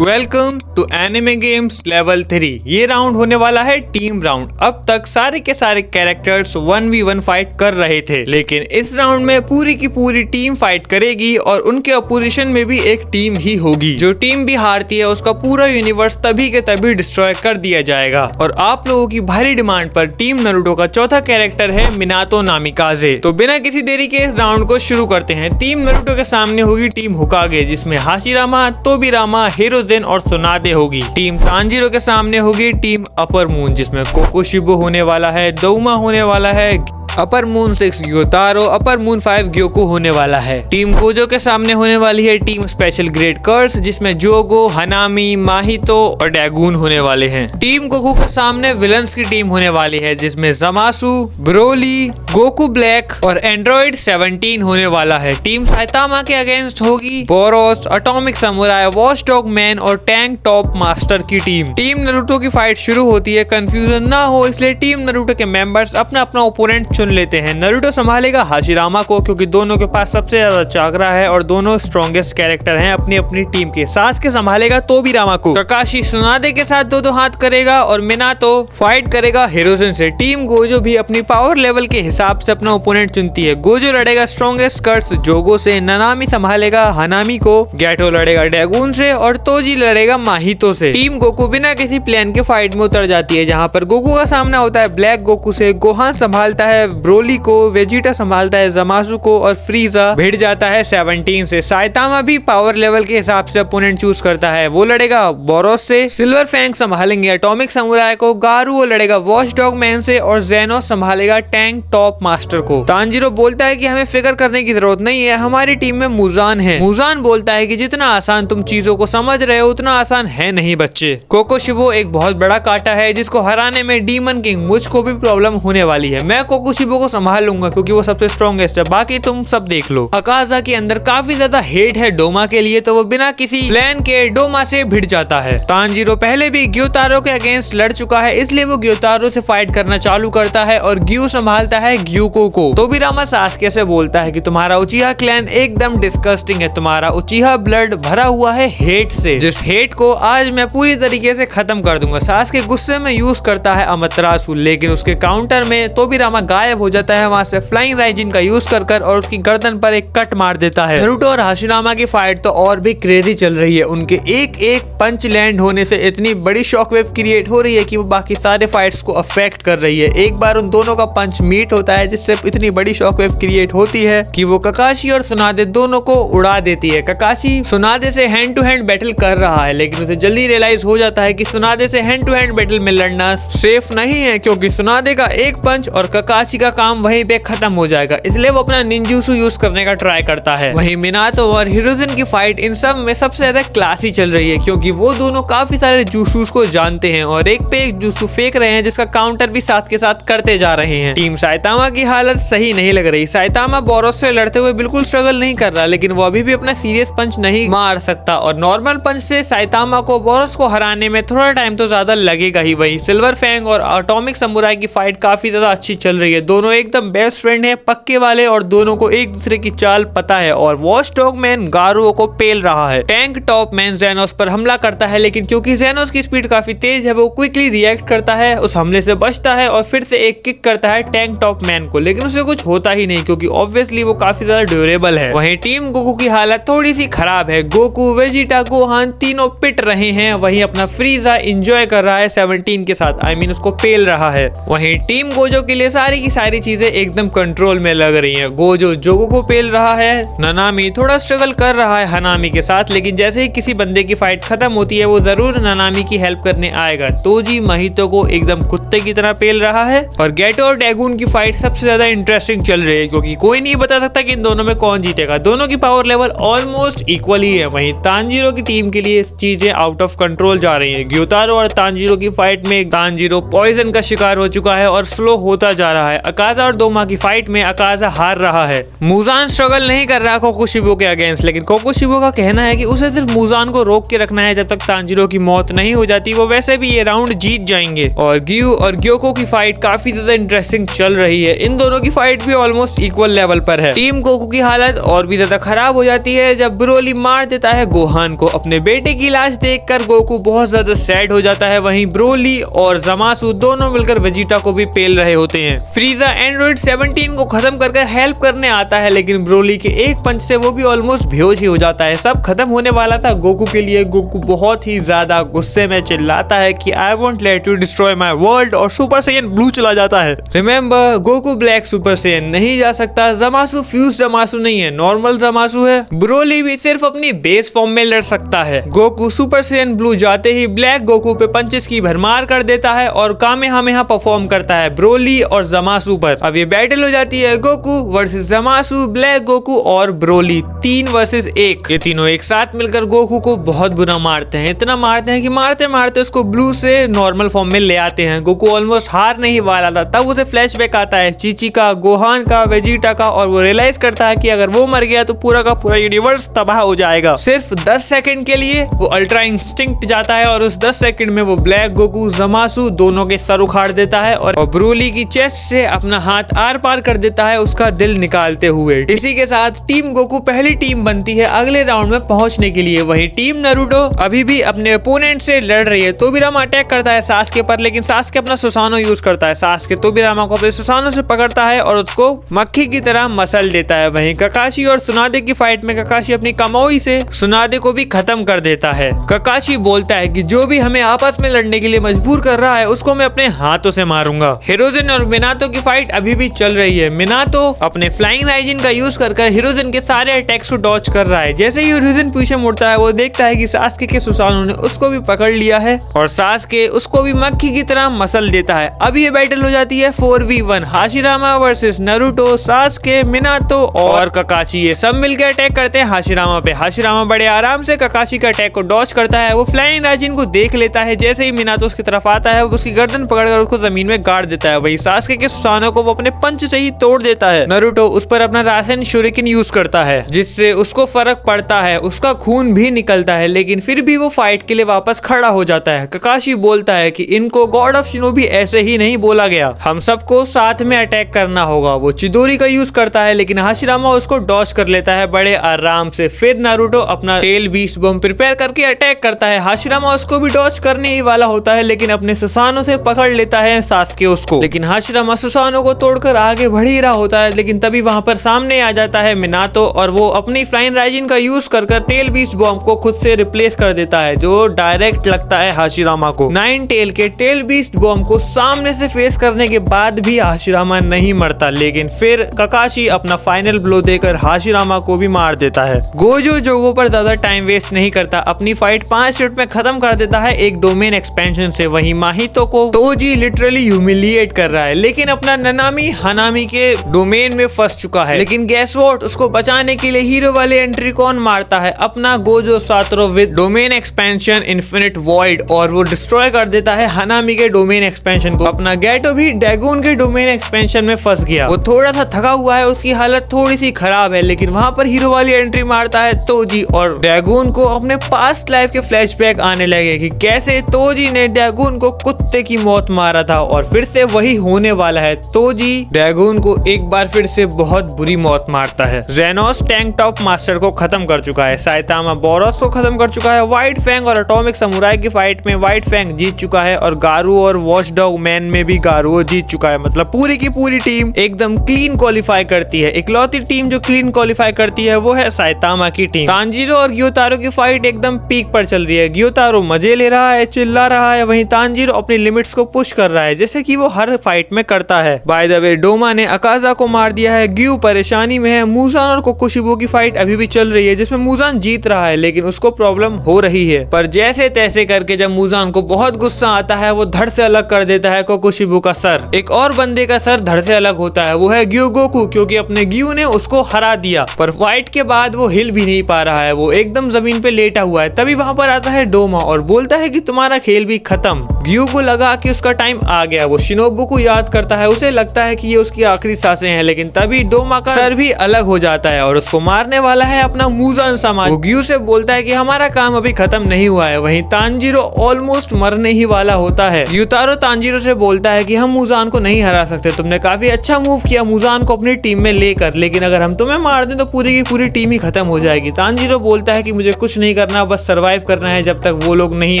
Welcome to anime games level 3। ये round होने वाला है टीम राउंड। अब तक सारे के सारे कैरेक्टर्स 1v1 फाइट कर रहे थे, लेकिन इस राउंड में पूरी की पूरी टीम फाइट करेगी और उनके अपोजिशन में भी एक टीम ही होगी। जो टीम भी हारती है उसका पूरा यूनिवर्स तभी के तभी डिस्ट्रॉय कर दिया जाएगा। और आप लोगों की भारी डिमांड पर टीम नारुतो का चौथा कैरेक्टर है मिनातो नामिकाजे। तो बिना किसी देरी के इस राउंड को शुरू करते हैं। टीम नारुतो के सामने होगी टीम होकागे, जिसमें हाशिरामा, तोबिरामा, हिरोजेन और सुनादे होगी। टीम तांजीरो के सामने होगी टीम अपर मून, जिसमें कोकोशिबो होने वाला है, दोउमा होने वाला है, अपर मून 6 ग्योतारो, अपर मून 5 ग्योकू होने वाला है। टीम गोजो के सामने होने वाली है टीम स्पेशल ग्रेड कर्स, जिसमें जोगो, हनामी, माहितो और डैगून होने वाले हैं। टीम गोकू के सामने विलन्स की टीम होने वाली है, जिसमें जमासु, ब्रोली, गोकू ब्लैक और एंड्रॉइड 17 होने वाला है। टीम साइतामा के अगेंस्ट होगी borrows, atomic samurai, watchdog man और टैंक टॉप मास्टर की टीम। टीम नारुतो की फाइट शुरू होती है। कंफ्यूजन ना हो इसलिए टीम नारुतो के मेंबर्स अपना अपना ओपोनेंट चुन लेते हैं। नारुतो संभालेगा हाशिरामा को, क्योंकि दोनों के पास सबसे ज्यादा चाकरा है और दोनों स्ट्रॉन्गेस्ट कैरेक्टर हैं अपनी अपनी टीम के। सासके संभालेगा तोबिरामा को। ककाशी सुनादे के साथ दो हाथ करेगा और मिनातो फाइट करेगा हिरोजेन से। टीम गोजो भी अपनी पावर लेवल के हिसाब से अपना ओपोनेंट चुनती है। गोजो लड़ेगा स्ट्रॉन्गेस्ट कर्स जोगो से, ननामी संभालेगा हनामी को, गैटो लड़ेगा डैगून से और तोजी लड़ेगा माहितो से। टीम गोकू बिना किसी प्लान के फाइट में उतर जाती है, जहां पर गोकू का सामना होता है ब्लैक गोकू से, गोहान संभालता है ब्रोली को, वेजिटा संभालता है जमासु को और फ्रीजा भिड़ जाता है 17 से। साइतामा भी पावर लेवल के हिसाब से अपोनेंट चूज करता है। वो लड़ेगा बोरोस से, सिल्वर फैंग संभालेंगे एटॉमिक समुराई को, गारू लड़ेगा वॉचडॉग मैन से और जेनो संभालेगा टैंक टॉप मास्टर को। तांजीरो बोलता है कि हमें फिक्र करने की जरूरत नहीं है, हमारी टीम में मुजान है। मुजान बोलता है कि जितना आसान तुम चीजों को समझ रहे हो उतना आसान है नहीं बच्चे। कोकोशिबो एक बहुत बड़ा कांटा है जिसको हराने में डीमन किंग मुझको भी प्रॉब्लम होने वाली है। मैं कोकोशिबो को संभाल लूंगा क्योंकि वो सबसे स्ट्रॉन्गेस्ट है, बाकी तुम सब देख लो। अकाजा के अंदर काफी ज्यादा हेट है डोमा के लिए, तो वो बिना किसी प्लान के डोमा से भिड़ जाता है। तांजीरो पहले भी ग्योतारो के अगेंस्ट लड़ चुका है, इसलिए वो ग्योतारो से फाइट करना चालू करता है और ग्यू संभालता है ग्यूको को। तोबिरामा सासके से बोलता है कि तुम्हारा उचिहा क्लैन एकदम डिस्गस्टिंग है, तुम्हारा उचिहा ब्लड भरा हुआ है हेट से, जिस हेट को आज मैं पूरी तरीके से खत्म कर दूंगा। सासके गुस्से में यूज करता है अमतरासु, लेकिन उसके काउंटर में तोबिरामा गायब हो जाता है वहां से फ्लाइंग राइजिन का यूज कर और उसकी गर्दन पर एक कट मार देता है। नारुतो और हाशिरामा की फाइट तो और भी क्रेजी चल रही है। उनके एक एक पंच लैंड होने से इतनी बड़ी शॉकवेव क्रिएट हो रही है कि वो बाकी सारे फाइट्स को अफेक्ट कर रही है। एक बार उन दोनों का पंच मीट होता है जिससे इतनी बड़ी शॉकवेव क्रिएट होती है कि वो ककाशी और सुनादे दोनों को उड़ा देती है। ककाशी सुनादे से हैंड टू हैंड बैटल कर रहा है, लेकिन उसे जल्दी रियलाइज हो जाता है कि सुनादे से हैंड टू हैंड बैटल में लड़ना सेफ नहीं है, क्योंकि सुनादे का एक पंच और ककाशी का काम वहीं पे खत्म हो जाएगा। इसलिए वो अपना निंजुसु यूज करने का ट्राई करता है। वहीं मिनातो और हिरोजेन की फाइट इन सब में सबसे ज्यादा क्लासी चल रही है, क्योंकि वो दोनों काफी सारे जूसूस को जानते हैं और एक पे एक जूसू फेंक रहे हैं, जिसका काउंटर भी साथ के साथ करते जा रहे हैं। टीम साइतामा की हालत सही नहीं लग रही। साइतामा बोरोस से लड़ते हुए बिल्कुल स्ट्रगल नहीं कर रहा, लेकिन वो अभी भी अपना सीरियस पंच नहीं मार सकता और नॉर्मल पंच से साइतामा को बोरोस को हराने में थोड़ा टाइम तो ज्यादा लगेगा ही। वही सिल्वर फैंग और एटॉमिक समुराई की फाइट काफी ज्यादा अच्छी चल रही है। दोनों एकदम बेस्ट फ्रेंड है, पक्के वाले, और दोनों को एक दूसरे की चाल पता है। और वॉचडॉग मैन गारुओ को पेल रहा है। टैंक टॉप मैन जेनोस पर हमला करता है, लेकिन क्योंकि जेनोस की स्पीड काफी तेज है वो क्विकली रिएक्ट करता है, उस हमले से बचता है और फिर से एक किक करता है टैंक टॉप मैन को, लेकिन उसे कुछ होता ही नहीं क्योंकि ऑब्वियसली वो काफी ज्यादा ड्यूरेबल है। वहीं टीम गोकू की हालत थोड़ी सी खराब है। गोकू, वेजिटा, गोहान तीनों पिट रहे हैं। वहीं अपना फ्रीजा एंजॉय कर रहा है 17 के साथ, आई मीन उसको पेल रहा है। वहीं टीम गोजो के लिए सारी की सारी चीजें एकदम कंट्रोल में लग रही हैं। गोजो जोगो को पेल रहा है, ननामी थोड़ा स्ट्रगल कर रहा है हनामी के साथ, लेकिन जैसे ही किसी बंदे की फाइट खत्म होती है वो जरूर ननामी की हेल्प करने आएगा। तोजी माहितो को एकदम कुत्ते की तरह पेल रहा है। और गेटो और डैगून की फाइट सबसे ज्यादा इंटरेस्टिंग चल रही है, क्योंकि कोई नहीं बता सकता कि इन दोनों में कौन जीतेगा। दोनों की पावर लेवल ऑलमोस्ट इक्वल ही है। वहीं तांजीरो की टीम के लिए चीजें आउट ऑफ कंट्रोल जा रही है। ग्योतारो और तांजीरो की फाइट में तांजीरो पॉइजन का शिकार हो चुका है और स्लो होता जा रहा है। अकाजा और डोमा की फाइट में अकाजा हार रहा है। मुजान स्ट्रगल नहीं कर रहा कोकुशिबो के अगेंस्ट, लेकिन कोकुशिबो का कहना है कि उसे सिर्फ मुजान को रोक के रखना है जब तक तांजीरो की मौत नहीं हो जाती। वो वैसे भी ये राउंड जीत जाएंगे। और ग्यू और ग्योको की फाइट काफी ज्यादा इंटरेस्टिंग चल रही है। इन दोनों की फाइट भी ऑलमोस्ट इक्वल लेवल पर है। टीम गोकू की हालत और भी ज्यादा खराब हो जाती है जब ब्रोली मार देता है गोहान को। अपने बेटे की लाश देखकर गोकू बहुत ज्यादा सैड हो जाता है। वहीं ब्रोली और जमासु दोनों मिलकर वेजिटा को भी पेल रहे होते हैं। फ्रीजा एंड्रॉइड 17 को खत्म कर हेल्प करने आता है, लेकिन ब्रोली के एक पंच से वो भी ऑलमोस्ट बेहोश ही हो जाता है। सब खत्म होने वाला था गोकू के लिए। गोकू बहुत ही ज्यादा गुस्से में चिल्लाता है कि I won't let you destroy my world और सुपर सैयन ब्लू चला जाता है। Remember, Goku black super Saiyan नहीं जा सकता। जमासु फ्यूज जमासु नहीं है, नॉर्मल जमासु है। ब्रोली भी सिर्फ अपनी बेस फॉर्म में लड़ सकता है। गोकू सुपर सैयन ब्लू जाते ही ब्लैक गोकू पे पंचेस की भरमार कर देता है और कामेहामेहा परफॉर्म करता है ब्रोली और जमासु पर। अब ये बैटल हो जाती है गोकू वर्सेस जमासु, ब्लैक गोकू और ब्रोली 3 वर्सेस 1। ये तीनों एक साथ मिलकर गोकू को बहुत बुरा मारते हैं। इतना मारते हैं कि मारते मारते उसको ब्लू से नॉर्मल फॉर्म में ले आते हैं। गोकू ऑलमोस्ट हार नहीं वाला था, तब उसे फ्लैशबैक आता है चीची का, गोहान का, वेजिटा का, और वो रियलाइज करता है कि अगर वो मर गया तो पूरा का पूरा यूनिवर्स तबाह हो जाएगा। सिर्फ 10 सेकंड के लिए वो अल्ट्रा इंस्टिंक्ट जाता है और उस 10 सेकंड में वो ब्लैक गोकू जमासु दोनों के सर उखाड़ देता है और ब्रोली की चेस्ट से अपना हाथ आर पार कर देता है उसका दिल निकालते हुए। इसी के साथ टीम गोकू पहली टीम बनती है अगले राउंड में पहुंचने के लिए। वहीं टीम नारुतो अभी भी अपने ओपोनेंट से लड़ रही है। तोबिरामा अटैक करता है सास्के पर, लेकिन सास्के अपना सुसानो यूज करता है। सास्के तोबिरामा को अपने सुसानो से पकड़ता है और उसको मक्खी की तरह मसल देता है। वहीं ककाशी और सुनादे की फाइट में ककाशी अपनी कमाई से सुनादे को भी खत्म कर देता है। ककाशी बोलता है कि जो भी हमें आपस में लड़ने के लिए मजबूर कर रहा है उसको मैं अपने हाथों से मारूंगा। हिरोजिन और मिनातो की फाइट अभी भी चल रही है। मिनातो अपने फ्लाइंग राइजिन का यूज कर हिरोजिन के सारे अटैक्स को डॉच कर रहा है। जैसे ही हिरोजिन पीछे मुड़ता है वो देखता है कि सास्के के सुसानो ने उसको भी पकड़ लिया है और सास्के उसको भी मक्खी की तरह मसल देता है। अब ये बैटल हो जाती है 4v1 Hashirama versus Naruto, Sasuke, Minato और ककाशी। ये सब मिलकर अटैक करते हैं हाशिरामा पे। हाशिरामा बड़े आराम से ककाशी का अटैक को डॉच करता है। वो फ्लाइंग राइजिन को देख लेता है। जैसे ही मिनातो उसकी तरफ आता है उसकी गर्दन पकड़कर उसको जमीन में गाड़ देता है। वही सास्के के सुसानो को वो अपने पंच से ही तोड़ देता है। नारुतो उस पर अपना रासेन शूरिकेन यूज करता है जिससे उसको फर्क पड़ता है, उसका खून भी निकलता है, लेकिन फिर भी वो फाइट के लिए वापस खड़ा हो जाता है। ककाशी बोलता है कि इनको गॉड ऑफ शिनोबी ऐसे ही नहीं बोला गया, हम सबको साथ में अटैक करना होगा। वो चिदोरी का यूज करता है लेकिन हाशिरामा उसको डॉच कर लेता है बड़े आराम से। फिर नारुतो अपना टेल बीस्ट बम प्रिपेयर करके अटैक करता है। हाशिरामा उसको भी डॉच करने ही वाला होता है लेकिन अपने सुसानो से पकड़ लेता है सास्के उसको। लेकिन हाशिरामा सुसानो को तोड़कर आगे बढ़ ही रहा होता है, लेकिन तभी वहां पर सामने आ जाता है मिनातो और वो अपनी फ्लाइंग राइजिन का यूज कर टेल बीस्ट बॉम्ब को खुद से रिप्लेस कर देता है जो डायरेक्ट लगता है हाशिरामा को। 9 टेल के टेल बीस्ट बॉम्ब को सामने से फेस करने के बाद भी हाशिरामा नहीं मरता, लेकिन फिर ककाशी अपना फाइनल ब्लो देकर हाशिरामा को भी मार देता है। गोजो जोगो पर ज्यादा टाइम वेस्ट नहीं करता, अपनी फाइट 5 मिनट में खत्म कर देता है एक डोमेन एक्सपेंशन से। वहीं माहितो को तोजी लिटरली ह्यूमिलिएट कर रहा है, लेकिन अपना ननामी हनामी के डोमेन में फंस चुका है। लेकिन गैस व्हाट, उसको बचाने के लिए हीरो वाले एंट्री कौन मारता है? अपना Gojo Satoru with domain expansion infinite void, और वो डिस्ट्रॉय कर देता है हनामी के डोमेन एक्सपेंशन को। अपना गैटो भी डैगून के डोमेन एक्सपेंशन में फंस गया। वो थोड़ा सा थका हुआ है, उसकी हालत थोड़ी सी खराब है, लेकिन वहां पर हीरो वाली एंट्री मारता है तोजी और डैगून को अपने पास्ट लाइफ के फ्लैशबैक आने लगे कि कैसे तोजी ने डैगून को कुत्ते की मौत मारा था और फिर से वही होने वाला है। तोजी डैगून को एक बार फिर से बहुत बुरी मौत मारता है। जेनोस टैंक टॉप मास्टर को खत्म कर चुका है, साइतामा बोरोस को खत्म कर चुका है, व्हाइट फैंग और एटॉमिक समुराई की फाइट में व्हाइट फैंग जीत चुका है और गारू और वॉचडॉग मैन में भी गारू जीत चुका है। मतलब पूरी की पूरी टीम एकदम क्लीन क्वालिफाई करती है। इकलौती टीम जो क्लीन क्वालिफाई करती है वो है साइतामा की टीम। तांजीरो और ग्योतारो की फाइट एकदम पीक पर चल रही है। ग्योतारो मजे ले रहा है, चिल्ला रहा है, वहीं तांजीरो अपनी लिमिट्स को पुश कर रहा है जैसे कि वो हर फाइट में करता है। बाय द वे डोमा ने अकाजा को मार दिया है, ग्यू परेशानी में है। मुजान और कोकोशिबो की फाइट अभी भी चल रही है जिसमें मुजान जीत रहा है लेकिन उसको प्रॉब्लम हो रही है। पर जैसे तैसे करके जब मुजान को बहुत गुस्सा आता है वो धड़ से अलग कर देता है कोकोशिबो का सर। एक और बंदे का सर धड़ से अलग होता है, वो है ग्यू गोकू, क्योंकि अपने ग्यू ने उसको हरा दिया। पर फाइट के बाद वो हिल भी नहीं पा रहा है, वो एकदम जमीन पे लेटा हुआ है। तभी वहां पर आता है डोमा और बोलता है कि तुम्हारा खेल भी खत्म। ग्यू को लगा कि उसका टाइम आ गया, वो शिनोबु को याद करता है, उसे लगता है कि ये उसकी आखिरी सांसें हैं, लेकिन तभी डोमा का सर भी अलग हो जाता है और उसको मारने वाला है अपना मुजान समाज। वो ग्यू से बोलता है कि हमारा काम अभी खत्म नहीं हुआ है। वहीं तांजीरो ऑलमोस्ट मरने ही वाला होता है। ग्यूतारो तांजीरो से बोलता है कि हम मुजान को नहीं हरा सकते, तुमने काफी अच्छा मूव किया मुजान को अपनी टीम में लेकर, लेकिन अगर हम तुम्हें मार दें तो पूरी की पूरी टीम ही खत्म हो जाएगी। तांजीरो बोलता है कि मुझे कुछ नहीं करना, बस सरवाइव करना है जब तक वो लोग नहीं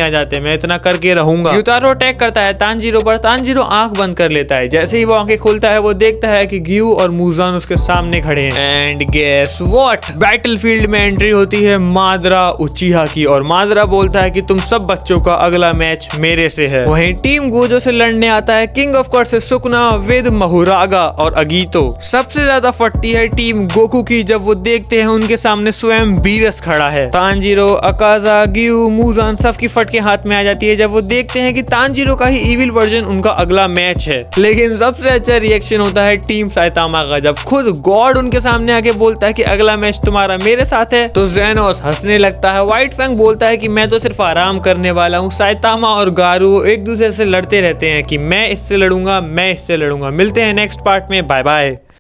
आ जाते, मैं इतना करके रहूंगा। ग्यूतारो अटैक करता है तांजीरो पर। तांजीरो आंख बंद कर लेता है। जैसे ही वो आंखें खोलता है वो देखता है कि ग्यू और मुजान उसके सामने खड़े हैं। एंड गेस व्हाट, बैटलफील्ड में एंट्री होती है मादरा उचिहा की और मादरा बोलता है कि तुम सब बच्चों का अगला मैच मेरे से है। वहीं टीम गोजो से लड़ने आता है किंग ऑफ कर्स से सुकुना, विद महुरागा और अगीतो। सबसे ज्यादा फटती है टीम गोकू की जब वो देखते हैं उनके सामने स्वयं बीरस खड़ा है। तांजीरो, अकाजा, ग्यू, मुजान सबकी फटके हाथ में आ जाती है जब वो देखते हैं कि तांजीरो का ही इविल वर्जन उनका अगला मैच है। लेकिन सबसे अच्छा रिएक्शन होता है टीम साइतामा का जब खुद गॉड उनके सामने आके बोलता है कि अगला मैच तुम्हारा मेरे साथ है। तो जेनोस हंसने लगता है। व्हाइट फैंग बोलता है कि मैं तो सिर्फ आराम करने वाला हूँ। साइतामा और गारू एक दूसरे से लड़ते रहते हैं कि मैं इससे लड़ूंगा, मैं इससे लड़ूंगा। मिलते हैं नेक्स्ट पार्ट में, बाय बाय।